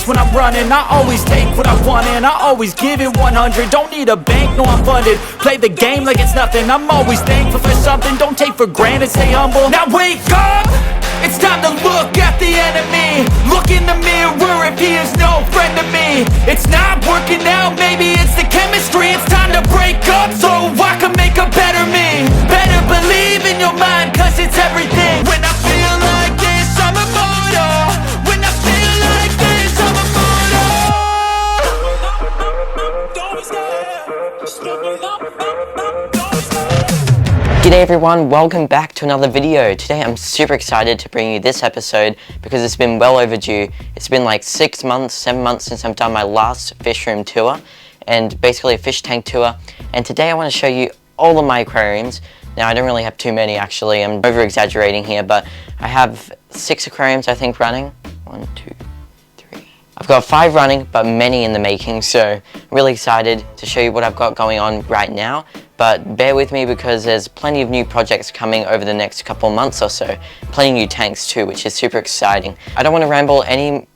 when I'm running. I always take what I want and I always give it 100. Don't need a bank, no I'm funded. Play the game like it's nothing. I'm always thankful for something. Don't take for granted, stay humble. Now wake up! It's time to look at the enemy. Look in the mirror if he is no friend to me. It's not working out, maybe it's the chemistry. It's time to break up so I can make a better me. Better believe in your mind, cause it's everything. When I feel like this, I'm immortal. When I feel like this, I'm immortal. G'day everyone, welcome back to another video. Today I'm super excited to bring you this episode because it's been well overdue. It's been like 6 months, 7 months since I've done my last fish room tour and basically a fish tank tour. And today I want to show you all of my aquariums. Now I don't really have too many actually, I'm over exaggerating here, but I have 6 aquariums I think running. 1, 2, 3. I've got 5 running, but many in the making, so I'm really excited to show you what I've got going on right now. But bear with me because there's plenty of new projects coming over the next couple months or so. Plenty of new tanks too, which is super exciting. I don't want to ramble any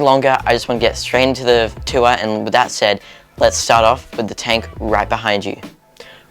longer. I just want to get straight into the tour, and with that said, let's start off with the tank right behind you.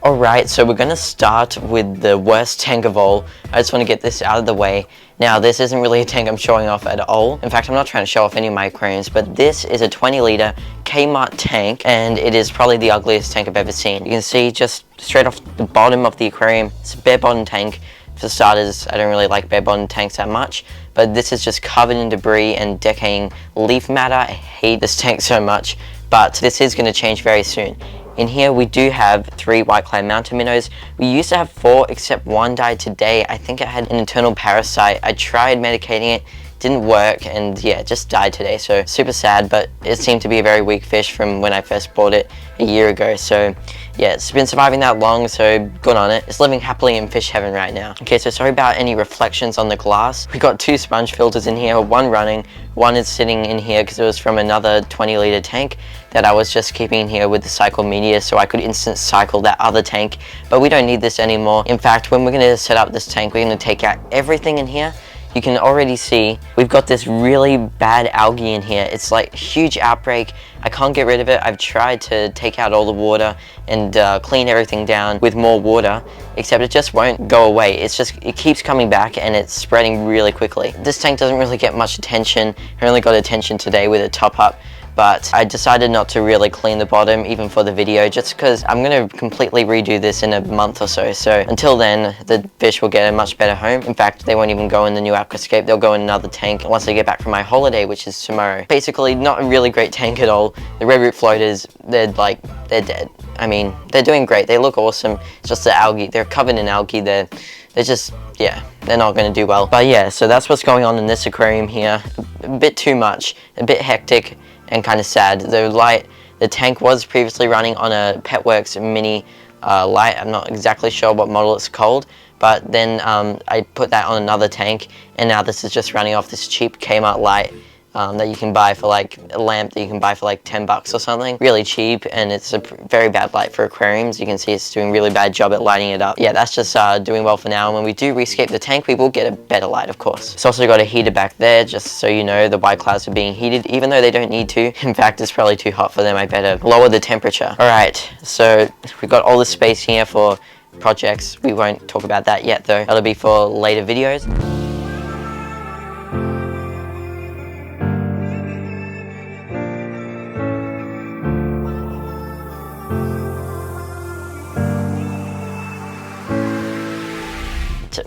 Alright, so we're going to start with the worst tank of all. I just want to get this out of the way. Now, this isn't really a tank I'm showing off at all. In fact, I'm not trying to show off any of my aquariums, but this is a 20-litre Kmart tank, and it is probably the ugliest tank I've ever seen. You can see just straight off the bottom of the aquarium, it's a bare bottom tank. For starters, I don't really like bare bottom tanks that much, but this is just covered in debris and decaying leaf matter. I hate this tank so much, but this is going to change very soon. In here we do have 3 white cloud mountain minnows. We used to have 4, except 1 died today. I think it had an internal parasite. I tried medicating it, didn't work, and yeah, it just died today. So super sad, but it seemed to be a very weak fish from when I first bought it a year ago. So yeah, it's been surviving that long, so good on it. It's living happily in fish heaven right now. Okay, so sorry about any reflections on the glass. We got 2 sponge filters in here, 1 running, 1 is sitting in here because it was from another 20-litre tank that I was just keeping in here with the cycle media so I could instant cycle that other tank, but we don't need this anymore. In fact, when we're going to set up this tank, we're going to take out everything in here. You can already see we've got this really bad algae in here. It's like a huge outbreak. I can't get rid of it. I've tried to take out all the water and clean everything down with more water, except it just won't go away. It keeps coming back and it's spreading really quickly. This tank doesn't really get much attention. I only got attention today with a top up, but I decided not to really clean the bottom even for the video, just because I'm going to completely redo this in a month or so. So until then, the fish will get a much better home. In fact, they won't even go in the new aquascape. They'll go in another tank once I get back from my holiday, which is tomorrow. Basically, not a really great tank at all. The red root floaters, they're dead. I mean, they're doing great. They look awesome. It's just the algae. They're covered in algae. They're just, yeah, they're not going to do well. But yeah, so that's what's going on in this aquarium here. A bit too much, a bit hectic, and kind of sad. The tank was previously running on a Petworks mini light. I'm not exactly sure what model it's called, but then I put that on another tank, and now this is just running off this cheap Kmart light that you can buy for like a lamp that you can buy for like 10 bucks or something. Really cheap, and it's a very bad light for aquariums. You can see it's doing a really bad job at lighting it up. Yeah, that's just doing well for now. And when we do rescape the tank, we will get a better light, of course. It's also got a heater back there, just so you know the white clouds are being heated, even though they don't need to. In fact, it's probably too hot for them. I better lower the temperature. Alright, so we've got all the space here for projects. We won't talk about that yet though. That'll be for later videos.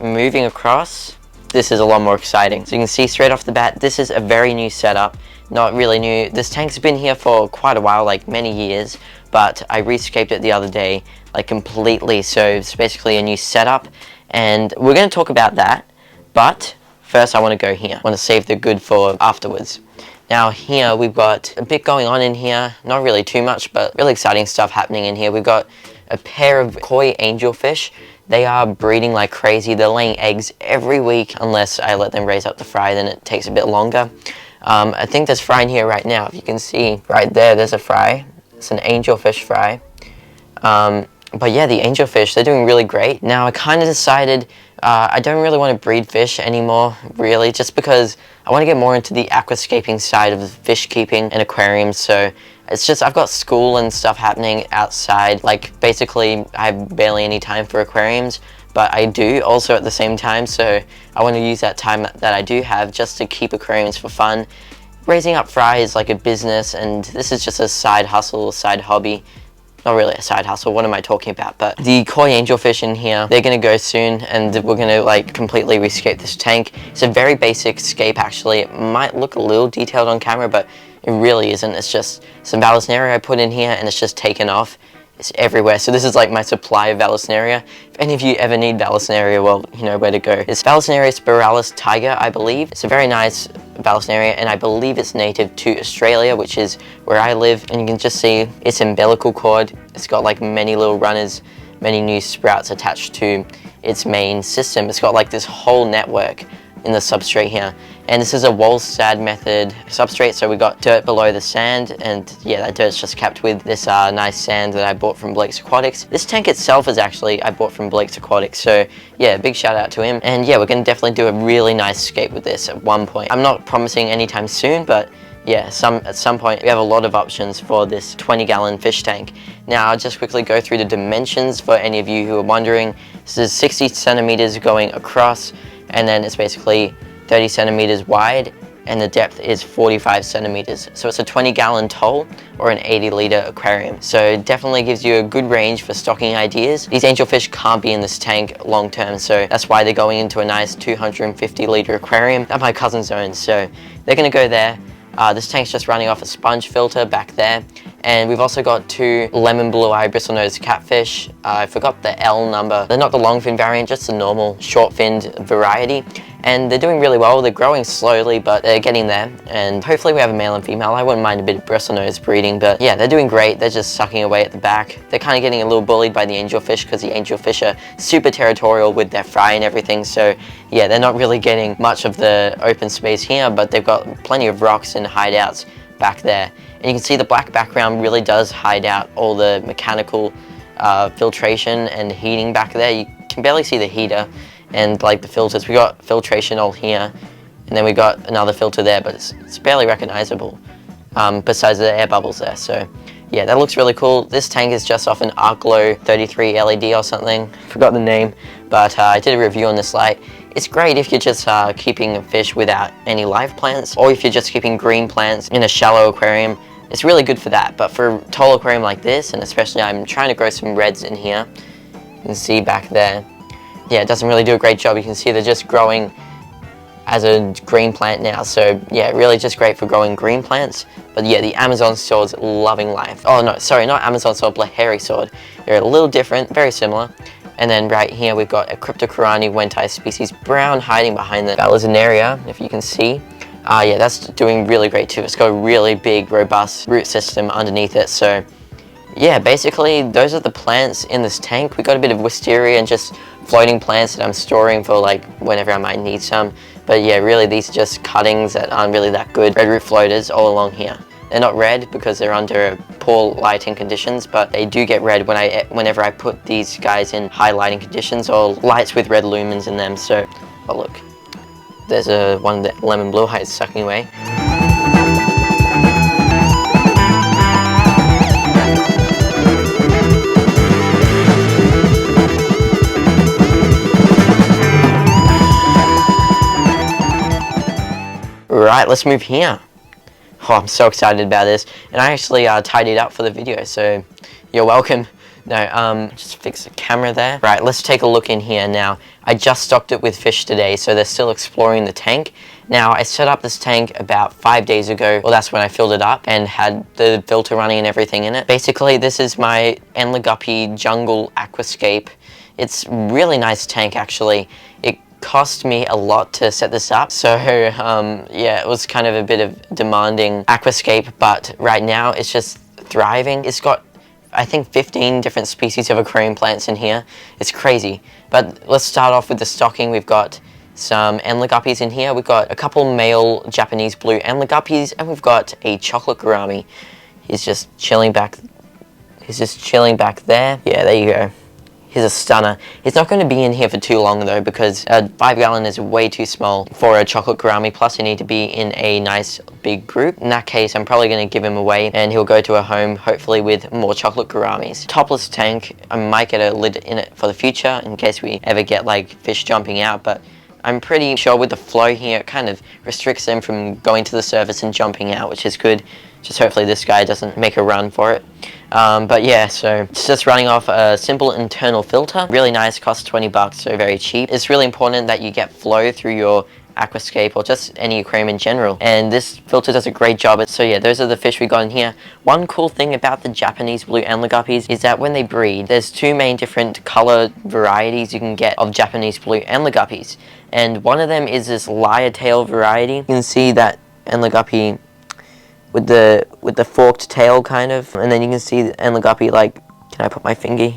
Moving across, this is a lot more exciting. So you can see straight off the bat, this is a very new setup. Not really new. This tank's been here for quite a while, like many years, but I rescaped it the other day, like completely. So it's basically a new setup, and we're going to talk about that. But first I want to go here. I want to save the good for afterwards. Now here we've got a bit going on in here, not really too much, but really exciting stuff happening in here. We've got a pair of koi angelfish. They are breeding like crazy. They're laying eggs every week unless I let them raise up the fry, then it takes a bit longer. I think there's fry in here right now. If you can see right there, there's a fry. It's an angelfish fry. But yeah, the angelfish, they're doing really great. Now I kind of decided I don't really want to breed fish anymore, really, just because I want to get more into the aquascaping side of fish keeping and aquariums. So it's just, I've got school and stuff happening outside. Like basically I have barely any time for aquariums, but I do also at the same time. So I want to use that time that I do have just to keep aquariums for fun. Raising up fry is like a business, and this is just a side hustle, side hobby. Not really a side hustle, what am I talking about? But the koi angelfish in here, they're gonna go soon, and we're gonna like completely rescape this tank. It's a very basic scape actually. It might look a little detailed on camera, but it really isn't. It's just some Vallisneria I put in here, and it's just taken off. It's everywhere. So this is like my supply of Vallisneria. If any of you ever need Vallisneria, well, you know where to go. It's Vallisneria spiralis tiger, I believe. It's a very nice Vallisneria, and I believe it's native to Australia, which is where I live. And you can just see its umbilical cord. It's got like many little runners, many new sprouts attached to its main system. It's got like this whole network in the substrate here. And this is a Wolstad method substrate, so we got dirt below the sand, and yeah, that dirt's just capped with this nice sand that I bought from Blake's Aquatics. This tank itself is actually I bought from Blake's Aquatics, so yeah, big shout out to him. And yeah, we're gonna definitely do a really nice scape with this at one point. I'm not promising anytime soon, but yeah, at some point we have a lot of options for this 20-gallon fish tank. Now I'll just quickly go through the dimensions for any of you who are wondering. This is 60 centimeters going across, and then it's basically 30 centimeters wide, and the depth is 45 centimeters. So it's a 20-gallon toll or an 80-liter aquarium. So it definitely gives you a good range for stocking ideas. These angelfish can't be in this tank long term, so that's why they're going into a nice 250-liter aquarium that my cousins own. So they're gonna go there. This tank's just running off a sponge filter back there. And we've also got 2 lemon blue-eye bristlenose catfish. I forgot the L number. They're not the long-fin variant, just the normal short-finned variety. And they're doing really well. They're growing slowly, but they're getting there. And hopefully we have a male and female. I wouldn't mind a bit of bristlenose breeding, but yeah, they're doing great. They're just sucking away at the back. They're kind of getting a little bullied by the angelfish because the angelfish are super territorial with their fry and everything. So yeah, they're not really getting much of the open space here, but they've got plenty of rocks and hideouts back there. And you can see the black background really does hide out all the mechanical filtration and heating back there. You can barely see the heater and like the filters. We got filtration all here, and then we got another filter there, but it's barely recognizable besides the air bubbles there. So yeah, that looks really cool. This tank is just off an Arcglow 33 LED or something. Forgot the name, but I did a review on this light. It's great if you're just keeping a fish without any live plants, or if you're just keeping green plants in a shallow aquarium. It's really good for that, but for a tall aquarium like this, and especially I'm trying to grow some reds in here. You can see back there. Yeah, it doesn't really do a great job. You can see they're just growing as a green plant now. So yeah, really just great for growing green plants. But yeah, the Amazon sword's loving life. Oh no, sorry, not Amazon sword, Blahari sword. They're a little different, very similar. And then right here we've got a Cryptocorani Wentai species brown hiding behind the Vallisneria, if you can see. Yeah, that's doing really great too. It's got a really big, robust root system underneath it. So yeah, basically those are the plants in this tank. We got a bit of wisteria and just floating plants that I'm storing for like whenever I might need some. But yeah, really these are just cuttings that aren't really that good. Red root floaters all along here. They're not red because they're under poor lighting conditions, but they do get red whenever I put these guys in high lighting conditions or lights with red lumens in them. So, oh look, there's one that lemon blue eye is sucking away. Right, let's move here. Oh, I'm so excited about this, and I actually tidied up for the video, so you're welcome. No, just fix the camera there. Right, let's take a look in here now. I just stocked it with fish today, so they're still exploring the tank. Now, I set up this tank about 5 days ago. Well, that's when I filled it up and had the filter running and everything in it. Basically, this is my Endler Guppy Jungle Aquascape. It's a really nice tank, actually. It cost me a lot to set this up, so yeah, it was kind of a bit of demanding aquascape, but right now it's just thriving. It's got, I think, 15 different species of aquarium plants in here. It's crazy. But let's start off with the stocking. We've got some Endler Guppies in here. We've got a couple male Japanese blue Endler Guppies, and we've got a chocolate gourami. He's just chilling back there. Yeah, there you go. He's a stunner. He's not going to be in here for too long though, because a 5-gallon is way too small for a chocolate gourami, plus you need to be in a nice big group. In that case, I'm probably going to give him away and he'll go to a home, hopefully with more chocolate gouramis. Topless tank, I might get a lid in it for the future in case we ever get like fish jumping out, but I'm pretty sure with the flow here, it kind of restricts them from going to the surface and jumping out, which is good. Just hopefully this guy doesn't make a run for it. But yeah, so it's just running off a simple internal filter. Really nice, costs 20 bucks, so very cheap. It's really important that you get flow through your aquascape or just any aquarium in general, and this filter does a great job. So yeah, those are the fish we got in here. One cool thing about the Japanese blue Endler guppies is that when they breed, there's two main different color varieties you can get of Japanese blue Endler guppies, and one of them is this lyre tail variety. You can see that Endler guppy with the forked tail kind of, and then you can see the Endler guppy, like, can I put my finger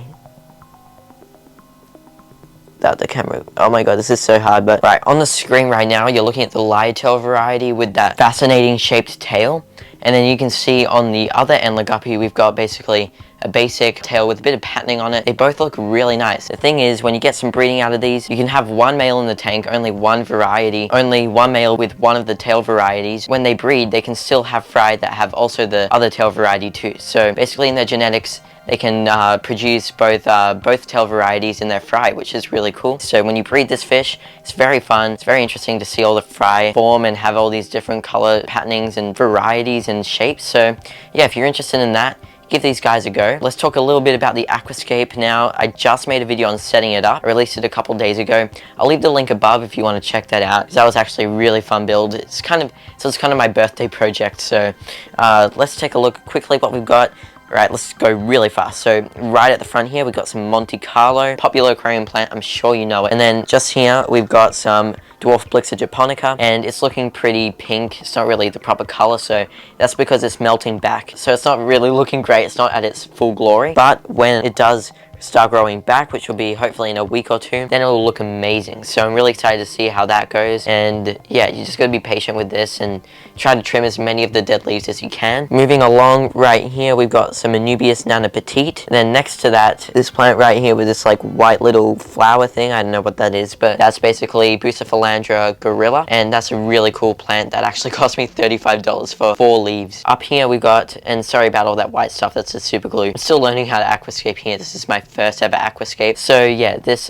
without the camera? Oh my god, this is so hard. But right, on the screen right now you're looking at the lyre tail variety with that fascinating shaped tail, and then you can see on the other Endler guppy we've got basically a basic tail with a bit of patterning on it. They both look really nice. The thing is, when you get some breeding out of these, you can have one male in the tank, only one variety, only one male with one of the tail varieties. When they breed, they can still have fry that have also the other tail variety too. So basically in their genetics, they can produce both tail varieties in their fry, which is really cool. So when you breed this fish, it's very fun. It's very interesting to see all the fry form and have all these different color patternings and varieties and shapes. So yeah, if you're interested in that, give these guys a go. Let's talk a little bit about the aquascape now. I just made a video on setting it up. I released it a couple days ago. I'll leave the link above if you want to check that out, because that was actually a really fun build. It's kind of my birthday project. So let's take a look quickly what we've got. Right, let's go really fast. So right at the front here, we've got some Monte Carlo, popular aquarium plant, I'm sure you know it. And then just here, we've got some Dwarf Blixa japonica, and it's looking pretty pink. It's not really the proper color, so that's because it's melting back. So it's not really looking great. It's not at its full glory. But when it does start growing back, which will be hopefully in a week or two, then it will look amazing. So I'm really excited to see how that goes. And yeah, you just gotta be patient with this and try to trim as many of the dead leaves as you can. Moving along, right here we've got some Anubias Nana Petite, and then next to that, this plant right here with this like white little flower thing. I don't know what that is, but that's basically Bucephalandra gorilla, and that's a really cool plant that actually cost me $35 for 4 leaves. Up here we got, and sorry about all that white stuff, that's just super glue. I'm still learning how to aquascape here. This is my first ever aquascape. So yeah, this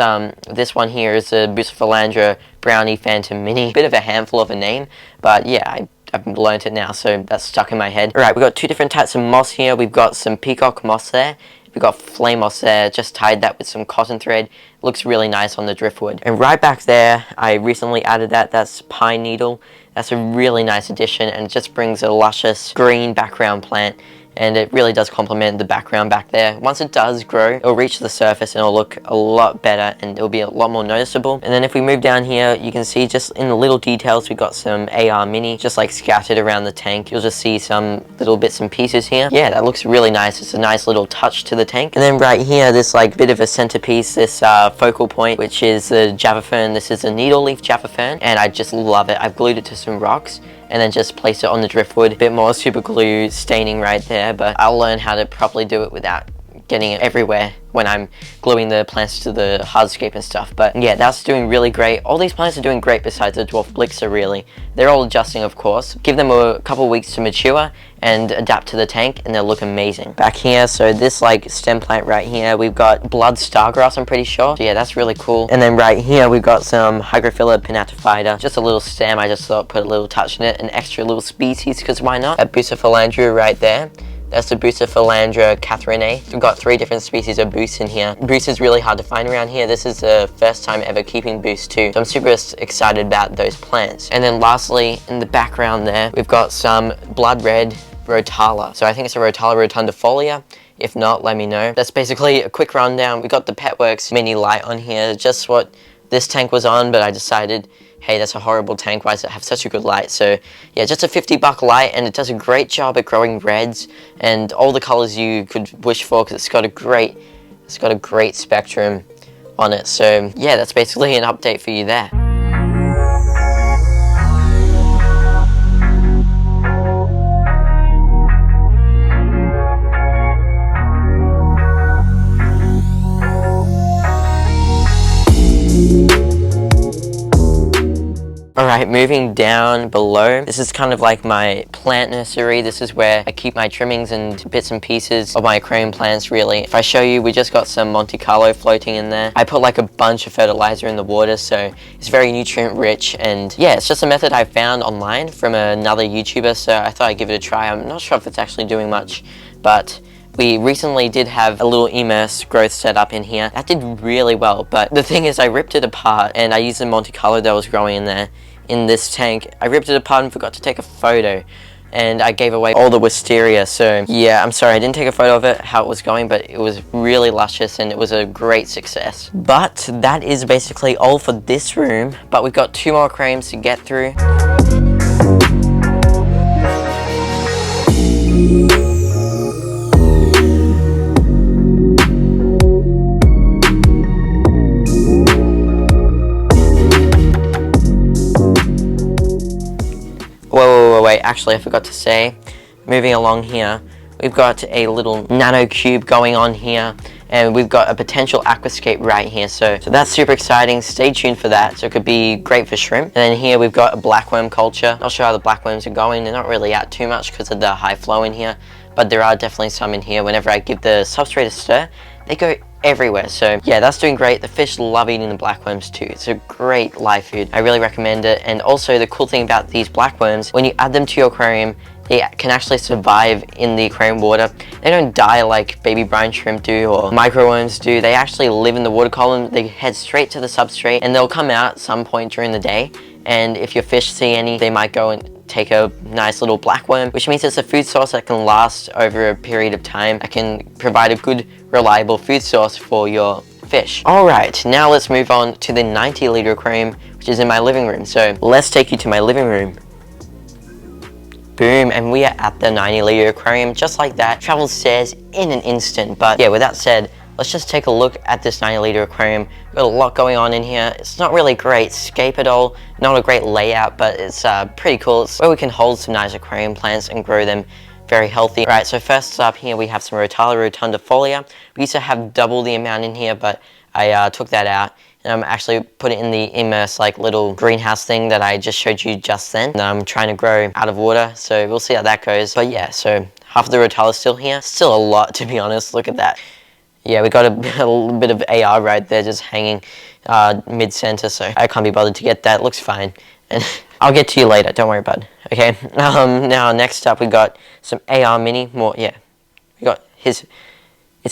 one here is a Bucephalandra Brownie Phantom Mini. Bit of a handful of a name, but yeah, I've learned it now, so that's stuck in my head. Alright, we've got 2 different types of moss here. We've got some peacock moss there. We've got flame moss there. Just tied that with some cotton thread. Looks really nice on the driftwood. And right back there, I recently added that's pine needle. That's a really nice addition, and it just brings a luscious green background plant, and it really does complement the background back there. Once it does grow, it'll reach the surface and it'll look a lot better and it'll be a lot more noticeable. And then if we move down here, you can see just in the little details, we've got some AR Mini just like scattered around the tank. You'll just see some little bits and pieces here. Yeah, that looks really nice. It's a nice little touch to the tank. And then right here, this like bit of a centerpiece, this focal point, which is the Java Fern. This is a needle leaf Java Fern, and I just love it. I've glued it to some rocks and then just place it on the driftwood. A bit more super glue staining right there, but I'll learn how to properly do it without getting it everywhere when I'm gluing the plants to the hardscape and stuff. But yeah, that's doing really great. All these plants are doing great besides the Dwarf Blixa, really. They're all adjusting, of course. Give them a couple weeks to mature and adapt to the tank, and they'll look amazing. Back here, so this like stem plant right here, we've got blood stargrass, I'm pretty sure. So yeah, that's really cool. And then right here, we've got some Hygrophila pinnatophyta. Just a little stem, I just thought put a little touch in it, an extra little species, because why not? A Bucephalandra right there. That's the Bucephalandra Catherinae. We've got 3 different species of Boost in here. Boost is really hard to find around here. This is the first time ever keeping Boost too. So I'm super excited about those plants. And then lastly, in the background there, we've got some blood red Rotala. So I think it's a Rotala rotundifolia. If not, let me know. That's basically a quick rundown. We got the Petworks mini light on here, just what this tank was on, but I decided, hey, that's a horrible tank, why does it have such a good light? So yeah, just a $50 light, and it does a great job at growing reds and all the colors you could wish for, because it's got a great spectrum on it. So yeah, that's basically an update for you there. Alright, moving down below, this is kind of like my plant nursery. This is where I keep my trimmings and bits and pieces of my aquarium plants, really. If I show you, we just got some Monte Carlo floating in there. I put like a bunch of fertilizer in the water, so it's very nutrient rich, and yeah, it's just a method I found online from another YouTuber, so I thought I'd give it a try. I'm not sure if it's actually doing much, but we recently did have a little Emersed growth set up in here. That did really well, but the thing is I ripped it apart and I used the Monte Carlo that was growing in there in this tank. I ripped it apart and forgot to take a photo, and I gave away all the wisteria, so yeah, I'm sorry I didn't take a photo of it, how it was going, but it was really luscious and it was a great success. But that is basically all for this room, but we've got 2 more aquariums to get through. Wait, actually I forgot to say, moving along here, we've got a little nano cube going on here, and we've got a potential aquascape right here, so that's super exciting. Stay tuned for that. So it could be great for shrimp. And then here we've got a blackworm culture. Not sure how the blackworms are going. They're not really out too much because of the high flow in here, but there are definitely some in here. Whenever I give the substrate a stir, they go everywhere. So yeah, that's doing great. The fish love eating the blackworms too. It's a great live food. I really recommend it. And also the cool thing about these blackworms, when you add them to your aquarium, they can actually survive in the aquarium water. They don't die like baby brine shrimp do or microworms do. They actually live in the water column. They head straight to the substrate and they'll come out at some point during the day. And if your fish see any, they might go and take a nice little blackworm, which means it's a food source that can last over a period of time. That can provide a good, reliable food source for your fish. Alright, now let's move on to the 90-liter aquarium, which is in my living room. So let's take you to my living room. Boom, and we are at the 90-liter aquarium, just like that. Traveled stairs in an instant, but yeah, with that said, let's just take a look at this 90-liter aquarium. We've got a lot going on in here. It's not really a great scape at all, not a great layout, but it's pretty cool. It's where we can hold some nice aquarium plants and grow them very healthy. Right, so first up here we have some Rotala rotundifolia. We used to have double the amount in here, but I took that out. And I'm actually put it in the Emersed like little greenhouse thing that I just showed you just then. And I'm trying to grow out of water, so we'll see how that goes. But yeah, so half of the Rotala is still here. Still a lot, to be honest. Look at that. Yeah, we got a little bit of AR right there just hanging mid-center, so I can't be bothered to get that. It looks fine. And I'll get to you later, don't worry, bud. Okay, now next up we got some AR mini. More, yeah. We got his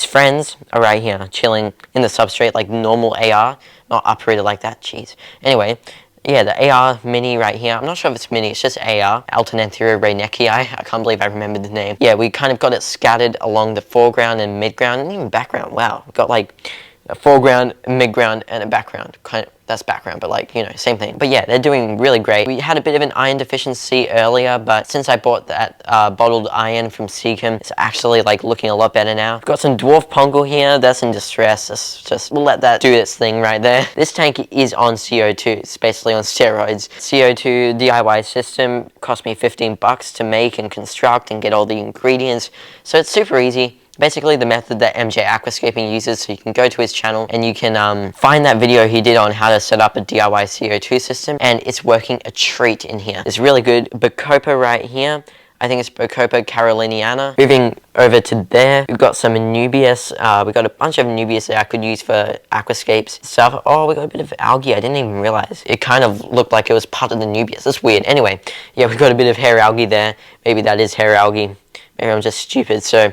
friends are right here, chilling in the substrate like normal AR. Not uprooted like that, jeez. Anyway, yeah, the AR mini right here. I'm not sure if it's mini, it's just AR. Altananthera reinekii. I can't believe I remembered the name. Yeah, we kind of got it scattered along the foreground and midground and even background. Wow, we've got like a foreground, midground, and a background. Kind of, that's background, but like, you know, same thing. But yeah, they're doing really great. We had a bit of an iron deficiency earlier, but since I bought that bottled iron from Seacom, it's actually like looking a lot better now. We've got some dwarf pongal here. That's in distress. That's just, we'll let that do its thing right there. This tank is on CO2. It's basically on steroids. CO2 DIY system cost me 15 bucks to make and construct and get all the ingredients. So it's super easy. Basically the method that MJ Aquascaping uses, so you can go to his channel and you can find that video he did on how to set up a DIY CO2 system, and it's working a treat in here. It's really good. Bacopa right here. I think it's Bacopa caroliniana. Moving over to there, we've got some Anubias. We've got a bunch of Anubias that I could use for aquascapes stuff. Oh, we got a bit of algae. I didn't even realize. It kind of looked like it was part of the Anubias. That's weird. Anyway, yeah, we've got a bit of hair algae there. Maybe that is hair algae. Maybe I'm just stupid. So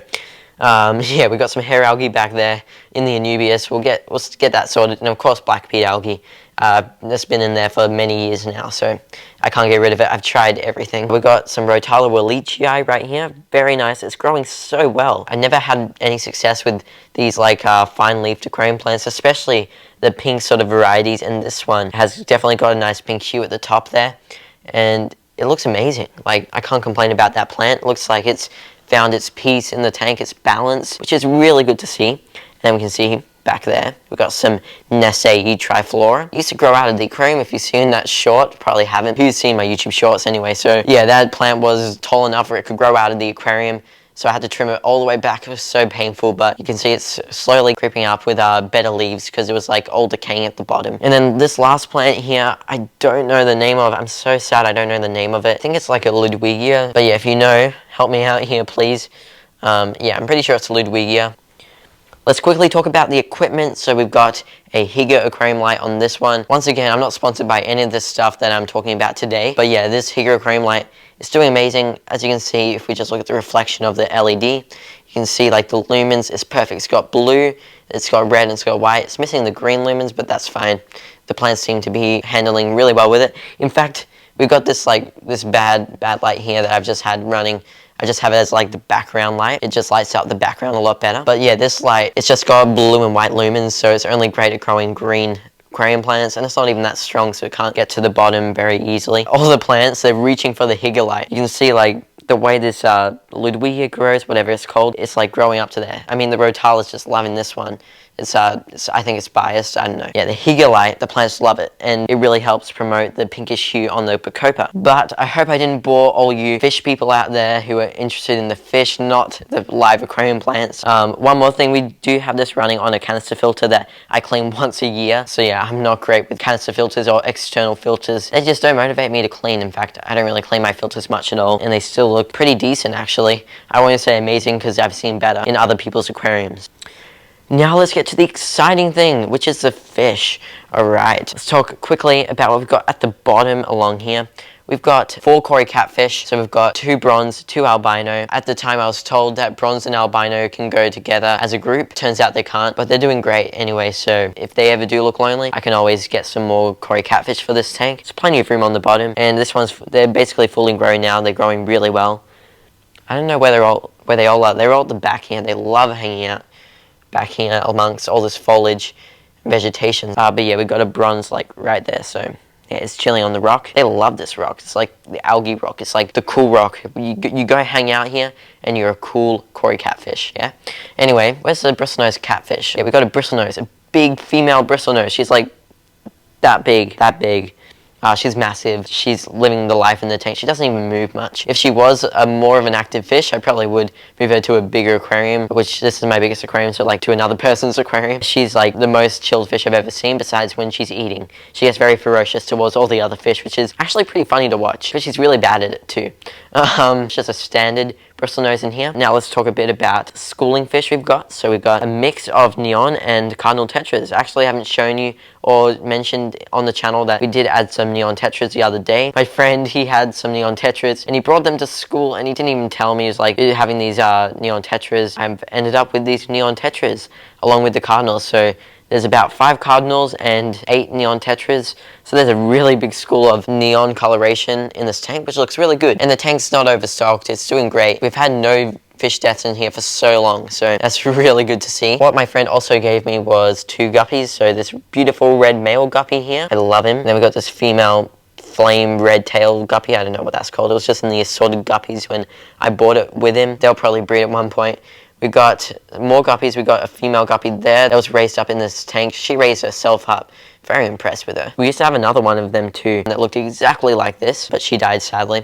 yeah, we got some hair algae back there in the Anubias. We'll get that sorted, and of course black peat algae. That's been in there for many years now, so I can't get rid of it. I've tried everything. We've got some Rotala wallichii right here. Very nice. It's growing so well. I never had any success with these like fine-leafed aquarium plants, especially the pink sort of varieties, and this one has definitely got a nice pink hue at the top there, and it looks amazing. Like, I can't complain about that plant. It looks like it's found its peace in the tank, its balance, which is really good to see. And then we can see back there, we've got some Nesei triflora. It used to grow out of the aquarium. If you've seen that short, probably haven't. Who's seen my YouTube shorts anyway? So yeah, that plant was tall enough where it could grow out of the aquarium. so I had to trim it all the way back. It was so painful, but you can see it's slowly creeping up with better leaves because it was like all decaying at the bottom. And then this last plant here, I don't know the name of. I'm so sad I don't know the name of it. I think it's like a Ludwigia, but yeah, if you know, help me out here, please. Yeah, I'm pretty sure it's a Ludwigia. Let's quickly talk about the equipment. So we've got a Higa aquarium light on this one. Once again, I'm not sponsored by any of this stuff that I'm talking about today, but yeah, this Higa aquarium light is doing amazing. As you can see, if we just look at the reflection of the LED, you can see like the lumens is perfect. It's got blue, it's got red, and it's got white. It's missing the green lumens, but that's fine. The plants seem to be handling really well with it. In fact, we've got this bad light here that I've just had running. I just have it as like the background light. It just lights up the background a lot better. But yeah, this light, it's just got blue and white lumens, so it's only great at growing green aquarium plants, and it's not even that strong, so it can't get to the bottom very easily. All the plants, they're reaching for the Higa light. You can see like the way this Ludwigia grows, whatever it's called, it's like growing up to there. I mean, the Rotala is just loving this one. I think it's biased, I don't know. Yeah, the Higa light, the plants love it, and it really helps promote the pinkish hue on the Bacopa. But I hope I didn't bore all you fish people out there who are interested in the fish, not the live aquarium plants. One more thing, we do have this running on a canister filter that I clean once a year. So yeah, I'm not great with canister filters or external filters. They just don't motivate me to clean. In fact, I don't really clean my filters much at all, and they still look pretty decent actually. I won't say amazing because I've seen better in other people's aquariums. Now let's get to the exciting thing, which is the fish. Alright, let's talk quickly about what we've got at the bottom along here. We've got 4 Cory catfish, so we've got 2 bronze, 2 albino. At the time I was told that bronze and albino can go together as a group. Turns out they can't, but they're doing great anyway, so if they ever do look lonely, I can always get some more Cory catfish for this tank. There's plenty of room on the bottom, and they're basically fully grown now. They're growing really well. I don't know where they all are. They're all at the back here. They love hanging out back here amongst all this foliage and vegetation. But yeah, we've got a bronze like right there, so yeah, it's chilling on the rock. They love this rock. It's like the algae rock. It's like the cool rock. You go hang out here and you're a cool Cory catfish, yeah? Anyway, where's the bristlenose catfish? Yeah, we got a bristlenose, a big female bristlenose. She's like that big. She's massive. She's living the life in the tank. She doesn't even move much. If she was more of an active fish, I probably would move her to a bigger aquarium, which this is my biggest aquarium, so like to another person's aquarium. She's like the most chilled fish I've ever seen, besides when she's eating. She gets very ferocious towards all the other fish, which is actually pretty funny to watch, but she's really bad at it too. It's just a standard bristlenose in here. Now let's talk a bit about schooling fish we've got. So we've got a mix of neon and cardinal tetras. Actually, I haven't shown you or mentioned on the channel that we did add some neon tetras the other day. My friend, he had some neon tetras and he brought them to school and he didn't even tell me. He was like, having these neon tetras. I've ended up with these neon tetras along with the cardinals. So there's about 5 cardinals and 8 neon tetras. So there's a really big school of neon coloration in this tank, which looks really good. And the tank's not overstocked. It's doing great. We've had no fish deaths in here for so long, so that's really good to see. What my friend also gave me was 2 guppies. So this beautiful red male guppy here. I love him. And then we got this female flame red tail guppy. I don't know what that's called. It was just in the assorted guppies when I bought it with him. They'll probably breed at one point. We got more guppies. We got a female guppy there that was raised up in this tank. She raised herself up. Very impressed with her. We used to have another one of them too that looked exactly like this, but she died sadly.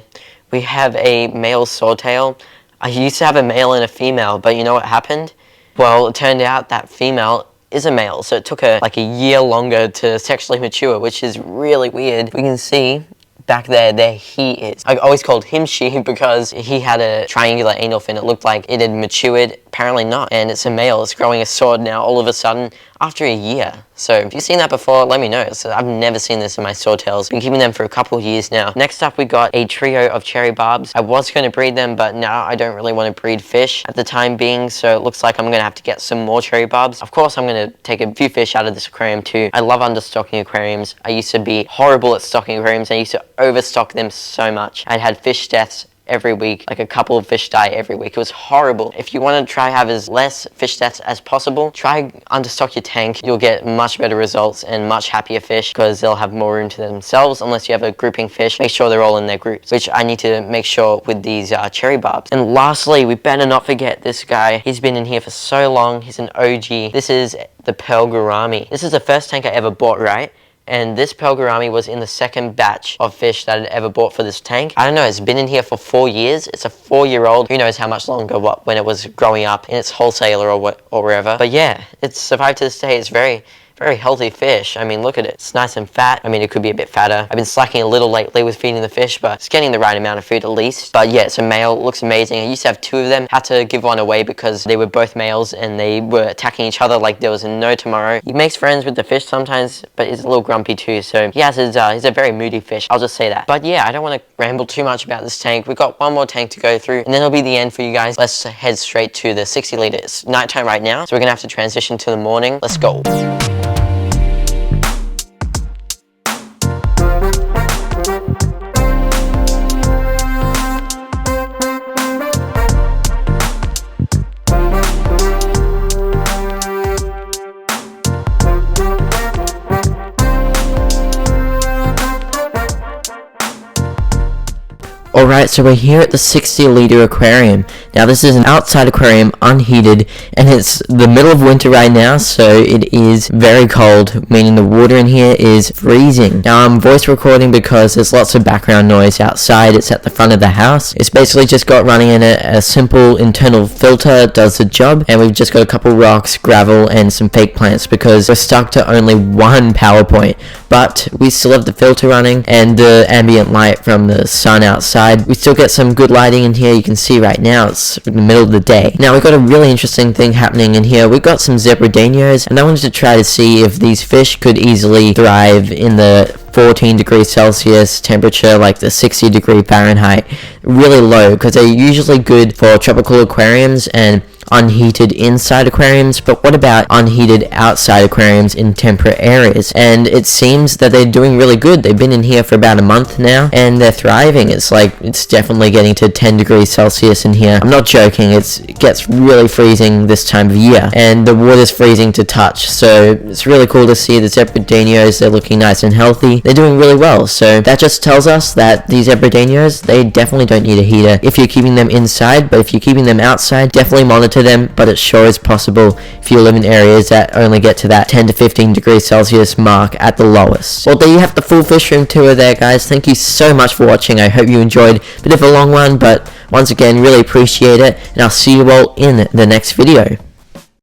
We have a male swordtail. I used to have a male and a female, but you know what happened? Well, it turned out that female is a male, so it took her like a year longer to sexually mature, which is really weird. We can see back there he is. I always called him she because he had a triangular anal fin. It looked like it had matured. Apparently not. And it's a male. It's growing a sword now all of a sudden after a year. So if you've seen that before, let me know. So I've never seen this in my swordtails. Been keeping them for a couple of years now. Next up, we got a trio of cherry barbs. I was going to breed them, but now I don't really want to breed fish at the time being. So it looks like I'm going to have to get some more cherry barbs. Of course, I'm going to take a few fish out of this aquarium too. I love understocking aquariums. I used to be horrible at stocking aquariums. I used to overstock them so much. I had fish deaths every week, like a couple of fish die every week. It was horrible. If you want to try have as less fish deaths as possible, try understock your tank. You'll get much better results and much happier fish because they'll have more room to themselves. Unless you have a grouping fish, make sure they're all in their groups, which I need to make sure with these cherry barbs. And lastly, we better not forget this guy. He's been in here for so long. He's an OG. This is the pearl gourami. This is the first tank I ever bought, right? and this pearl gourami was in the second batch of fish that I'd ever bought for this tank. I don't know, it's been in here for 4 years. It's a 4-year-old. Who knows how much longer when it was growing up in its wholesaler or wherever. But yeah, it's survived to this day. It's very healthy fish. I mean, look at it. It's nice and fat. I mean, it could be a bit fatter. I've been slacking a little lately with feeding the fish, but it's getting the right amount of food at least. But yeah, it's a male. It looks amazing. I used to have 2 of them. Had to give one away because they were both males and they were attacking each other like there was no tomorrow. He makes friends with the fish sometimes, but he's a little grumpy too. So yeah, he's a very moody fish. I'll just say that. But yeah, I don't want to ramble too much about this tank. We've got one more tank to go through and then it'll be the end for you guys. Let's head straight to the 60 litre. It's nighttime right now, so we're gonna have to transition to the morning. Let's go. Alright, so we're here at the 60 litre aquarium. Now this is an outside aquarium, unheated, and it's the middle of winter right now, so it is very cold, meaning the water in here is freezing. Now I'm voice recording because there's lots of background noise outside. It's at the front of the house. It's basically just got running in a simple internal filter, does the job, and we've just got a couple rocks, gravel, and some fake plants because we're stuck to only one power point. But we still have the filter running and the ambient light from the sun outside. We still get some good lighting in here. You can see right now it's in the middle of the day. Now we've got a really interesting thing happening in here. We've got some zebradenios, and I wanted to try to see if these fish could easily thrive in the 14 degrees Celsius temperature, like the 60 degree Fahrenheit, really low, because they're usually good for tropical aquariums and unheated inside aquariums, but what about unheated outside aquariums in temperate areas? And it seems that they're doing really good. They've been in here for about a month now and they're thriving. It's definitely getting to 10 degrees Celsius in here. I'm not joking, it gets really freezing this time of year and the water's freezing to touch, so it's really cool to see the zebradenios. They're looking nice and healthy. They're doing really well, so that just tells us that these zebradenios, they definitely don't need a heater if you're keeping them inside, but if you're keeping them outside, definitely monitor them. But it sure is possible if you live in areas that only get to that 10 to 15 degrees Celsius mark at the lowest. Well, there you have the full fish room tour there, guys. Thank you so much for watching. I hope you enjoyed. A bit of a long one, but once again, really appreciate it, and I'll see you all in the next video.